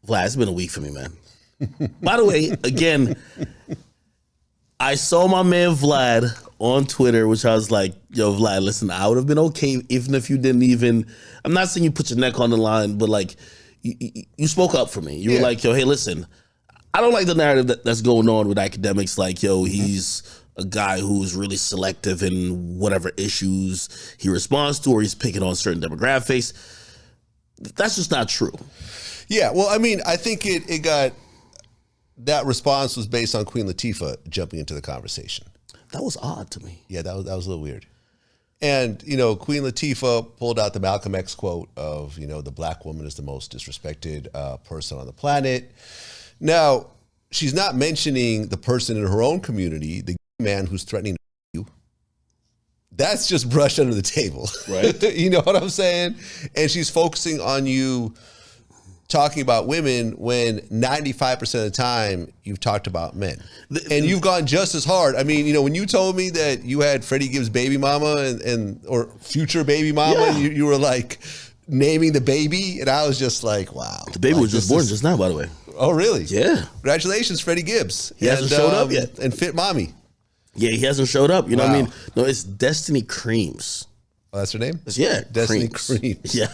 Vlad, it's been a week for me, man. By the way, again, I saw my man Vlad on Twitter, which I was like, yo, Vlad, listen, I would have been okay even if you didn't even, I'm not saying you put your neck on the line, but like, you spoke up for me. You were like, yo, hey, listen, I don't like the narrative that's going on with Akademiks. Like, yo, he's a guy who's really selective in whatever issues he responds to, or he's picking on certain demographics. That's just not true. Yeah, well, I mean, I think it got, that response was based on Queen Latifah jumping into the conversation. That was odd to me. Yeah, that was a little weird. And, you know, Queen Latifah pulled out the Malcolm X quote of, you know, the black woman is the most disrespected person on the planet. Now, she's not mentioning the person in her own community, the man who's threatening you. That's just brushed under the table. Right. You know what I'm saying? And she's focusing on you talking about women when 95% of the time you've talked about men. And you've gone just as hard. I mean, you know, when you told me that you had Freddie Gibbs' baby mama and or future baby mama, and you were like naming the baby, and I was just like, wow. The baby was just born just now, by the way. Oh, really? Yeah. Congratulations, Freddie Gibbs. He hasn't showed up yet. And Fit Mommy. Yeah, he hasn't showed up. You know what I mean? No, it's Destiny Creams. Oh, that's her name? Yeah. Destiny Creams. Yeah.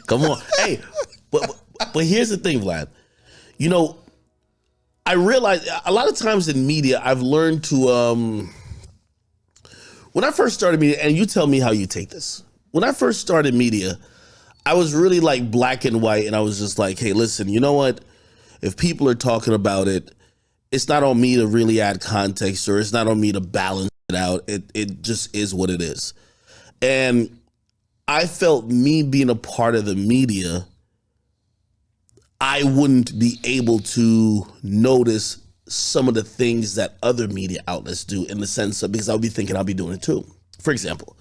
Come on. Hey, but here's the thing, Vlad. You know, I realize a lot of times in media, I've learned to, when I first started media, and you tell me how you take this. When I first started media, I was really like black and white, and I was just like, hey, listen, you know what? If people are talking about it, it's not on me to really add context, or it's not on me to balance it out. It just is what it is. And I felt me being a part of the media, I wouldn't be able to notice some of the things that other media outlets do, in the sense of, because I'll be thinking I'll be doing it too. For example,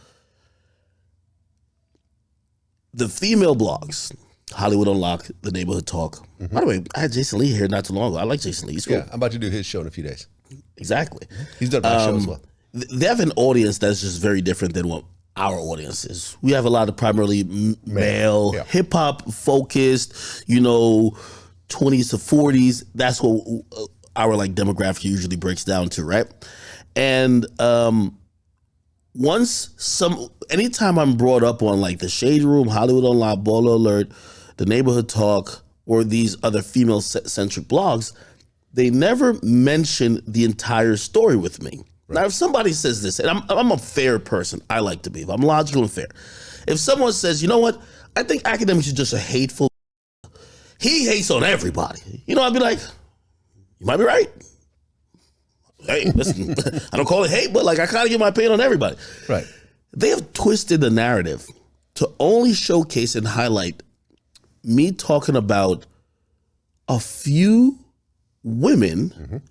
the female blogs, Hollywood Unlocked, The Neighborhood Talk. By the way, I had Jason Lee here not too long ago. I like Jason Lee. He's cool. Yeah, I'm about to do his show in a few days. Exactly. He's done my show as well. They have an audience that's just very different than what our audience is. We have a lot of primarily male, hip hop focused, you know, 20s to 40s. That's what our like demographic usually breaks down to, right? And anytime I'm brought up on like the Shade Room, Hollywood Unlocked, Baller Alert, The Neighborhood Talk, or these other female-centric blogs, they never mention the entire story with me. Right. Now, if somebody says this, and I'm a fair person, I like to be, I'm logical and fair. If someone says, you know what, I think Akademiks is just a hateful, he hates on everybody, you know, I'd be like, you might be right. Hey, listen, I don't call it hate, but like I kind of get my opinion on everybody. Right. They have twisted the narrative to only showcase and highlight me talking about a few women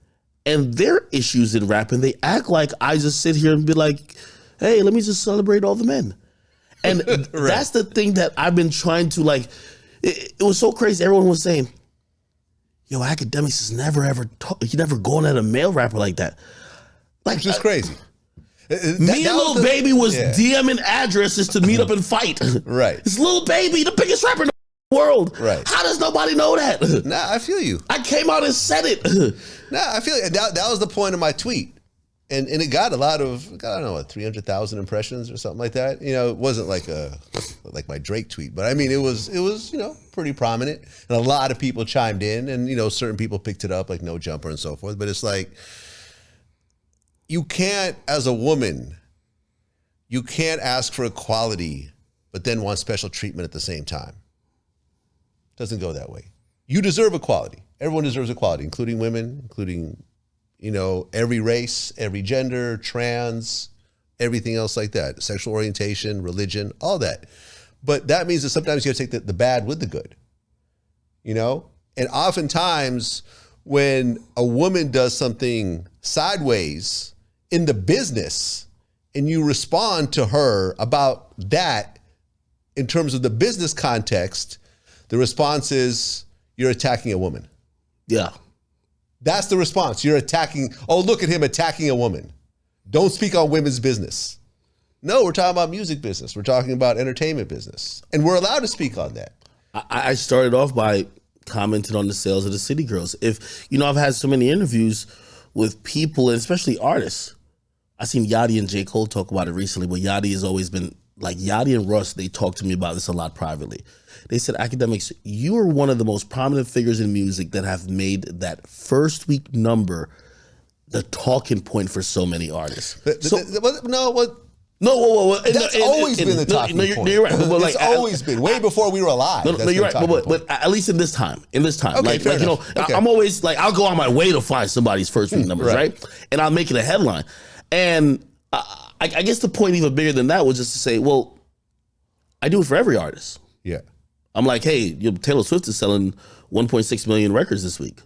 and their issues in rap, and they act like I just sit here and be like, hey, let me just celebrate all the men. And that's the thing that I've been trying to like, it was so crazy. Everyone was saying, yo, Akademiks has never ever he never gone at a male rapper like that. Like, which is crazy. Me and Lil Baby was DMing addresses to meet up and fight. Right. It's Lil Baby, the biggest rapper in the world. Right. How does nobody know that? Nah, I feel you. I came out and said it. Nah, I feel you. That was the point of my tweet. And it got a lot of, I don't know, 300,000 impressions or something like that. You know, it wasn't like my Drake tweet, but I mean, it was, you know, pretty prominent. And a lot of people chimed in, and, you know, certain people picked it up, like No Jumper and so forth. But it's like, you can't, as a woman, you can't ask for equality, but then want special treatment at the same time. It doesn't go that way. You deserve equality. Everyone deserves equality, including women, including, you know, every race, every gender, trans, everything else like that, sexual orientation, religion, all that. But that means that sometimes you have to take the bad with the good, you know? And oftentimes when a woman does something sideways in the business and you respond to her about that in terms of the business context, the response is you're attacking a woman. Yeah. That's the response. You're attacking, oh, look at him attacking a woman. Don't speak on women's business. No, we're talking about music business. We're talking about entertainment business. And we're allowed to speak on that. I started off by commented on the sales of the City Girls. If I've had so many interviews with people, and especially artists. I seen Yachty and J. Cole talk about it recently, but Yachty has always been like Yachty and Russ. They talk to me about this a lot privately. They said, Akademiks, you are one of the most prominent figures in music that have made that first week number the talking point for so many artists. That's always been the talking point. You're right. But it's always been way before we were alive. No, you're right. But at least in this time. Okay, fair enough. Okay. I'm always like, I'll go on my way to find somebody's first week numbers, right? And I'll make it a headline. And I guess the point even bigger than that was just to say, well, I do it for every artist. Yeah. I'm like, hey, Taylor Swift is selling 1.6 million records this week.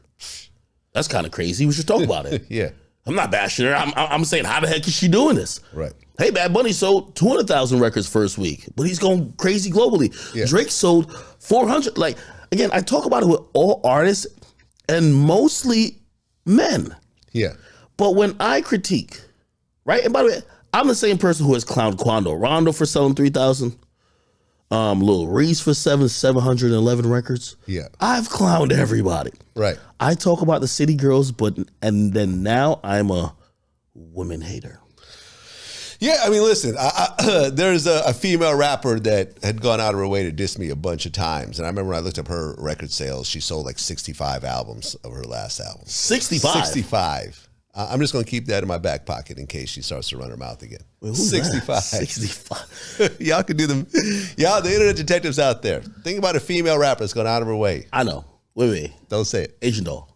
That's kind of crazy. We should talk about it. Yeah. I'm not bashing her. I'm saying, how the heck is she doing this? Right. Hey, Bad Bunny sold 200,000 records first week, but he's going crazy globally. Yeah. Drake sold 400. Like, again, I talk about it with all artists and mostly men. Yeah. But when I critique, right? And by the way, I'm the same person who has clowned Rondo for selling 3,000. Lil Reese for 711 records. Yeah. I've clowned everybody. Right. I talk about the City Girls, and then now I'm a woman hater. Yeah, I mean, listen, there's a female rapper that had gone out of her way to diss me a bunch of times. And I remember when I looked up her record sales, she sold like 65 albums of her last album. 65? 65. I'm just going to keep that in my back pocket in case she starts to run her mouth again. Wait, 65. 65. Y'all can do them. Y'all, the internet detectives out there. Think about a female rapper that's gone out of her way. I know. Wait. Don't say it. Asian doll.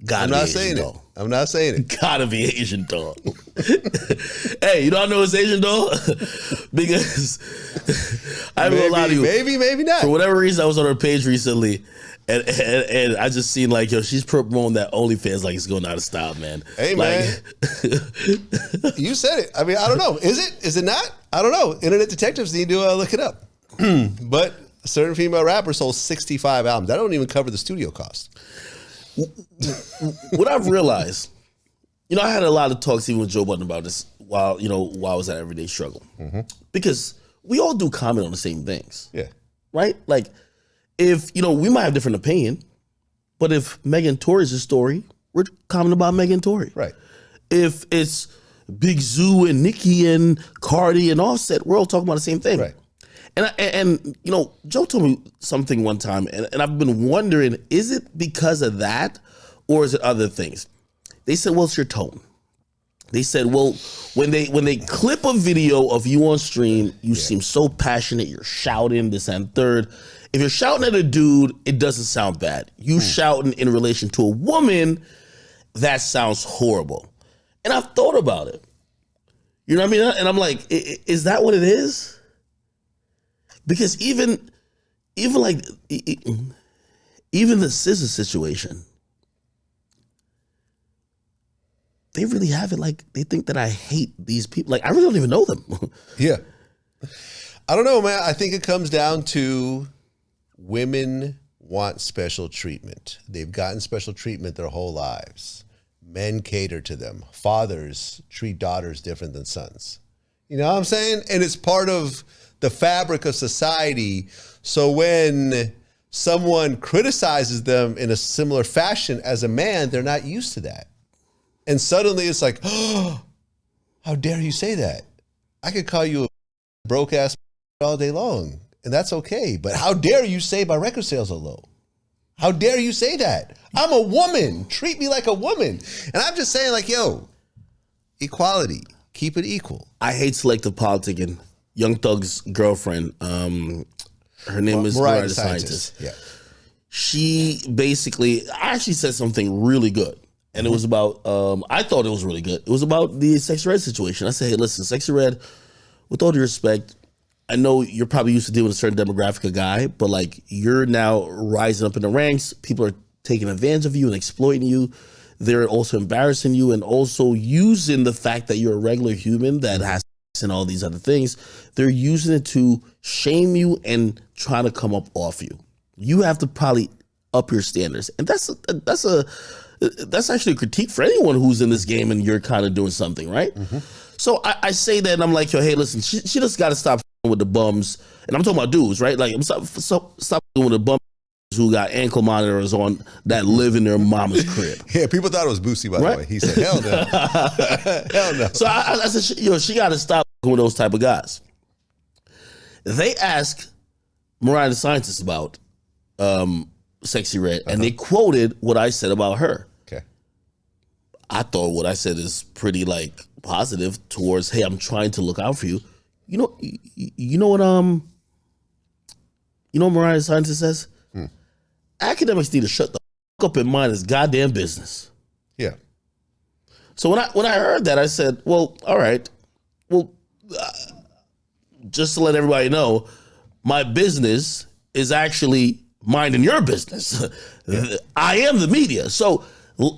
I'm not saying it. I'm not saying it. Gotta be Asian doll. Hey, you don't know it's Asian doll? Because I will lie to you. Maybe not. For whatever reason, I was on her page recently. And I just seen like, she's promoting that OnlyFans like it's going out of style, man. Hey, man. You said it. I mean, I don't know. Is it? Is it not? I don't know. Internet detectives need to look it up. But a certain female rapper sold 65 albums. That don't even cover the studio cost. What I've realized, I had a lot of talks even with Joe Budden about this while I was at Everyday Struggle. Mm-hmm. Because we all do comment on the same things. Yeah. Right? Like, if, we might have different opinion, but if Megan Tory's a story, we're commenting about Megan Tory. Right. If it's Big Zoo and Nicki and Cardi and Offset, we're all talking about the same thing. Right. And Joe told me something one time, and I've been wondering, is it because of that or is it other things? They said, well, it's your tone. They said, well, when they clip a video of you on stream, you seem so passionate, you're shouting this and third. If you're shouting at a dude, it doesn't sound bad. You shouting in relation to a woman, that sounds horrible. And I've thought about it. You know what I mean? And I'm like, is that what it is? Because even the SZA situation, they really have it like they think that I hate these people. Like, I really don't even know them. Yeah. I don't know, man. I think it comes down to women want special treatment. They've gotten special treatment their whole lives. Men cater to them. Fathers treat daughters different than sons. You know what I'm saying? And it's part of the fabric of society. So when someone criticizes them in a similar fashion as a man, they're not used to that. And suddenly it's like, oh, how dare you say that? I could call you a broke ass all day long, and that's okay. But how dare you say my record sales are low? How dare you say that? I'm a woman. Treat me like a woman. And I'm just saying, like, yo, equality. Keep it equal. I hate selective politicking. Young Thug's girlfriend, her name is Mariah the Scientist. Yeah. She basically, I actually said something really good. And it was about, I thought it was really good. It was about the Sexy Red situation. I said, hey, listen, Sexy Red, with all due respect, I know you're probably used to dealing with a certain demographic of guy, but like you're now rising up in the ranks. People are taking advantage of you and exploiting you. They're also embarrassing you and also using the fact that you're a regular human that has and all these other things. They're using it to shame you and try to come up off you. You have to probably up your standards. And that's actually a critique for anyone who's in this game and you're kind of doing something, right? Mm-hmm. So I say that and I'm like, yo, hey, listen, she just got to stop with the bums. And I'm talking about dudes, right? Like, stop with the bums who got ankle monitors on that live in their mama's crib. Yeah, people thought it was Boosie, by the way. He said, hell no. Hell no. So I said, she got to stop with those type of guys. They asked Mariah the Scientist about Sexy Red, and they quoted what I said about her. Okay. I thought what I said is pretty like positive towards, hey, I'm trying to look out for you. You know what Mariah the Scientist says? Academics need to shut the fuck up and mind his goddamn business. Yeah. So when I heard that, I said, well, all right. Well, just to let everybody know, my business is actually minding your business. Yeah. I am the media. So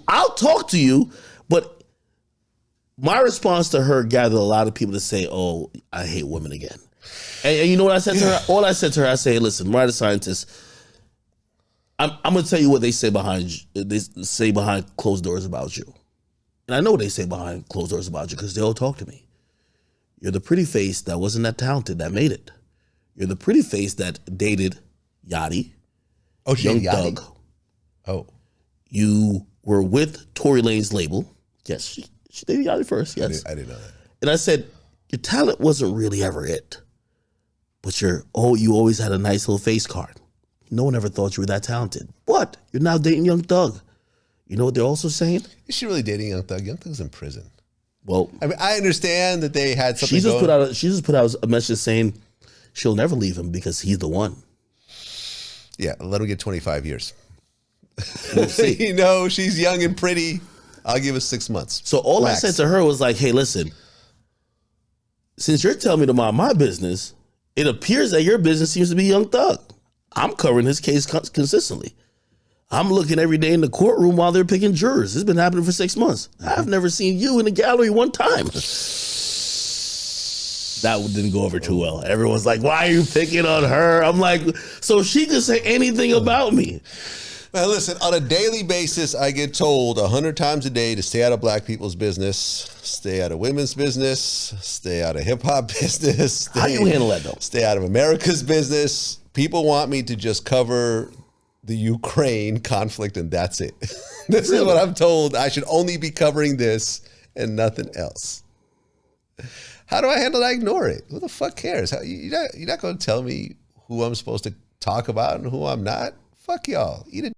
I'll talk to you, but my response to her gathered a lot of people to say, oh, I hate women again. And you know what I said to her? All I said to her, I say, hey, listen, Mariah the Scientist, I'm going to tell you what they say behind closed doors about you. And I know what they say behind closed doors about you because they all talk to me. You're the pretty face that wasn't that talented that made it. You're the pretty face that dated Yachty. Oh, Young Yachty? Thug. Oh. You were with Tory Lane's label. Yes, she dated Yachty first. Yes. I didn't know that. And I said, your talent wasn't really ever it. But you always had a nice little face card. No one ever thought you were that talented. But you're now dating Young Thug. You know what they're also saying? Is she really dating Young Thug? Young Thug's in prison. Well, I mean, I understand that they had something. She just put out a message saying she'll never leave him because he's the one. Yeah, let him get 25 years. We'll see. You know, she's young and pretty. I'll give it 6 months. So all Max. I said to her was like, hey, listen, since you're telling me to mind my business, it appears that your business seems to be Young Thug. I'm covering his case consistently. I'm looking every day in the courtroom while they're picking jurors. It's been happening for 6 months. I've never seen you in the gallery one time. That didn't go over too well. Everyone's like, why are you picking on her? I'm like, so she could say anything about me. Man, listen, on a daily basis, I get told 100 times a day to stay out of black people's business, stay out of women's business, stay out of hip-hop business. How do you handle that, though? Stay out of America's business. People want me to just cover the Ukraine conflict, and that's it. This is what I'm told. I should only be covering this and nothing else. How do I handle it? I ignore it. Who the fuck cares? You're not going to tell me who I'm supposed to talk about and who I'm not? Fuck y'all. Eat a dick.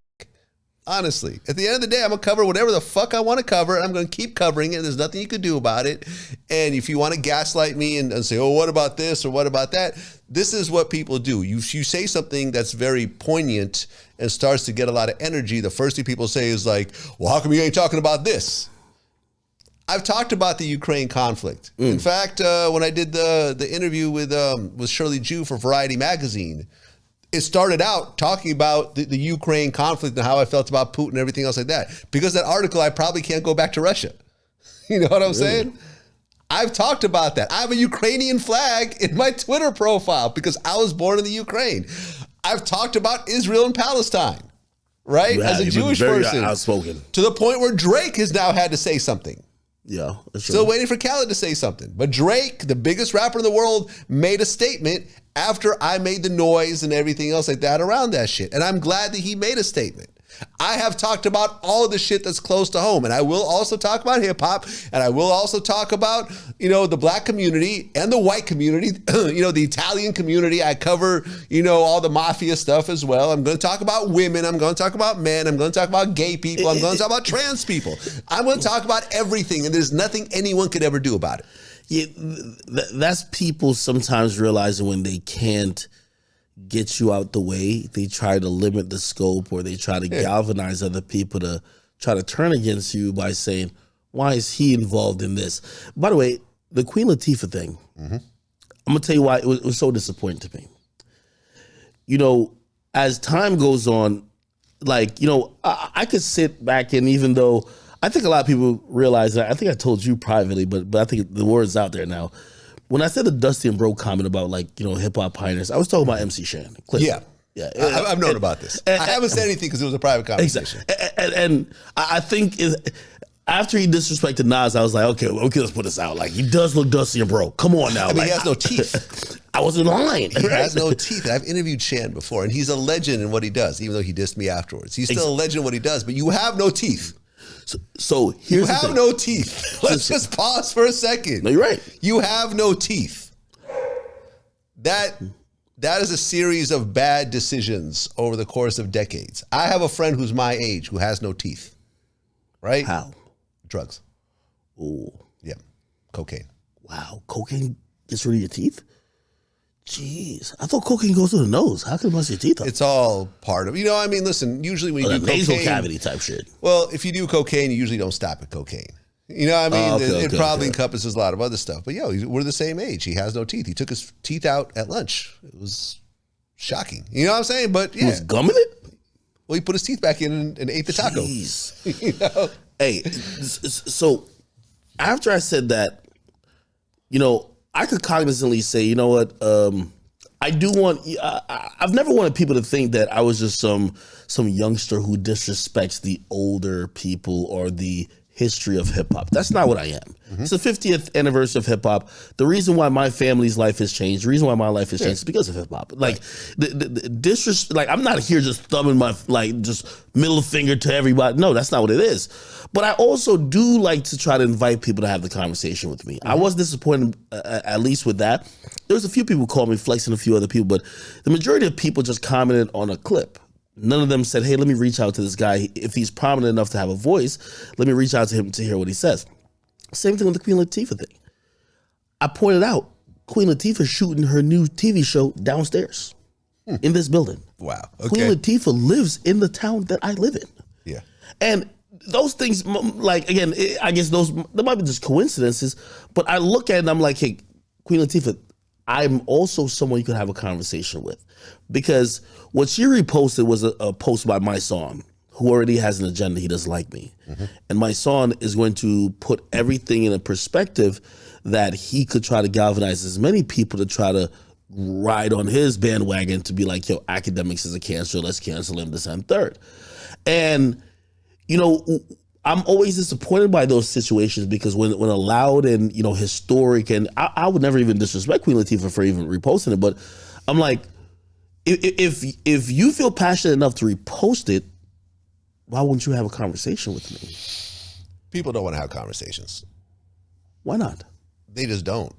Honestly. At the end of the day, I'm going to cover whatever the fuck I want to cover, and I'm going to keep covering it. There's nothing you can do about it. And if you want to gaslight me and say, oh, what about this or what about that? This is what people do. You say something that's very poignant and starts to get a lot of energy. The first thing people say is like, well, how come you ain't talking about this? I've talked about the Ukraine conflict. In fact, when I did the interview with Shirley Jew for Variety Magazine, it started out talking about the Ukraine conflict and how I felt about Putin and everything else like that. Because that article, I probably can't go back to Russia. You know what I'm saying? I've talked about that. I have a Ukrainian flag in my Twitter profile because I was born in the Ukraine. I've talked about Israel and Palestine, right? As a Jewish person. Outspoken. To the point where Drake has now had to say something. Yeah. Still waiting for Khaled to say something. But Drake, the biggest rapper in the world, made a statement after I made the noise and everything else like that around that shit. And I'm glad that he made a statement. I have talked about all of the shit that's close to home. And I will also talk about hip hop. And I will also talk about, the black community and the white community, the Italian community. I cover, all the mafia stuff as well. I'm going to talk about women. I'm going to talk about men. I'm going to talk about gay people. I'm going to talk about trans people. I'm going to talk about everything. And there's nothing anyone could ever do about it. Yeah, that's people sometimes realizing when they can't get you out the way, they try to limit the scope or they try to galvanize other people to try to turn against you by saying, why is he involved in this? By the way, the Queen Latifah thing, I'm going to tell you why it was so disappointing to me. As time goes on, I could sit back and even though I think a lot of people realize that, I think I told you privately, but I think the word's out there now. When I said the Dusty and Bro comment about hip hop pioneers, I was talking about MC Shan. Yeah. I've known about this. I haven't said anything because it was a private conversation. Exactly. And I think after he disrespected Nas, I was like, okay, let's put this out. Like, he does look dusty and broke. Come on now. I mean, like, he has no teeth. I was in line. He has no teeth. I've interviewed Shan before, and he's a legend in what he does, even though he dissed me afterwards. He's still a legend in what he does, but you have no teeth. So here's You have no teeth. Let's just pause for a second. No, you're right. You have no teeth. That is a series of bad decisions over the course of decades. I have a friend who's my age who has no teeth. Right? How? Drugs. Ooh. Yeah. Cocaine. Wow. Cocaine gets rid of your teeth? Jeez. I thought cocaine goes through the nose. How can it mess your teeth up? It's all part of, I mean, listen, usually when you do nasal cocaine, cavity type shit. well, if you do cocaine, you usually don't stop at cocaine. You know what I mean? It probably encompasses a lot of other stuff. But we're the same age. He has no teeth. He took his teeth out at lunch. It was shocking. You know what I'm saying? But yeah. He was gumming it? Well, he put his teeth back in and ate the taco. Jeez. Hey, so after I said that, I could cognizantly say, you know what? I do want. I've never wanted people to think that I was just some youngster who disrespects the older people or the history of hip hop. That's not what I am. Mm-hmm. It's the 50th anniversary of hip hop. The reason why my family's life has changed, the reason why my life has changed is because of hip hop. Like I'm not here just thumbing my just middle finger to everybody. No, that's not what it is. But I also do like to try to invite people to have the conversation with me. Mm-hmm. I was disappointed at least with that. There was a few people who called me, flexing a few other people, but the majority of people just commented on a clip. None of them said, hey, let me reach out to this guy. If he's prominent enough to have a voice, let me reach out to him to hear what he says. Same thing with the Queen Latifah thing. I pointed out Queen Latifah shooting her new TV show downstairs in this building. Wow. Okay. Queen Latifah lives in the town that I live in. Yeah. And those things, again, I guess there might be just coincidences, but I look at it and I'm like, hey, Queen Latifah, I'm also someone you could have a conversation with, because what she reposted was a post by my son, who already has an agenda. He doesn't like me. Mm-hmm. And my son is going to put everything in a perspective that he could try to galvanize as many people to try to ride on his bandwagon to be like, yo, Akademiks is a cancer. Let's cancel him, this and third. And, I'm always disappointed by those situations, because when a loud and, historic, and I would never even disrespect Queen Latifah for even reposting it, but I'm like, if you feel passionate enough to repost it, why wouldn't you have a conversation with me? People don't want to have conversations. Why not? They just don't.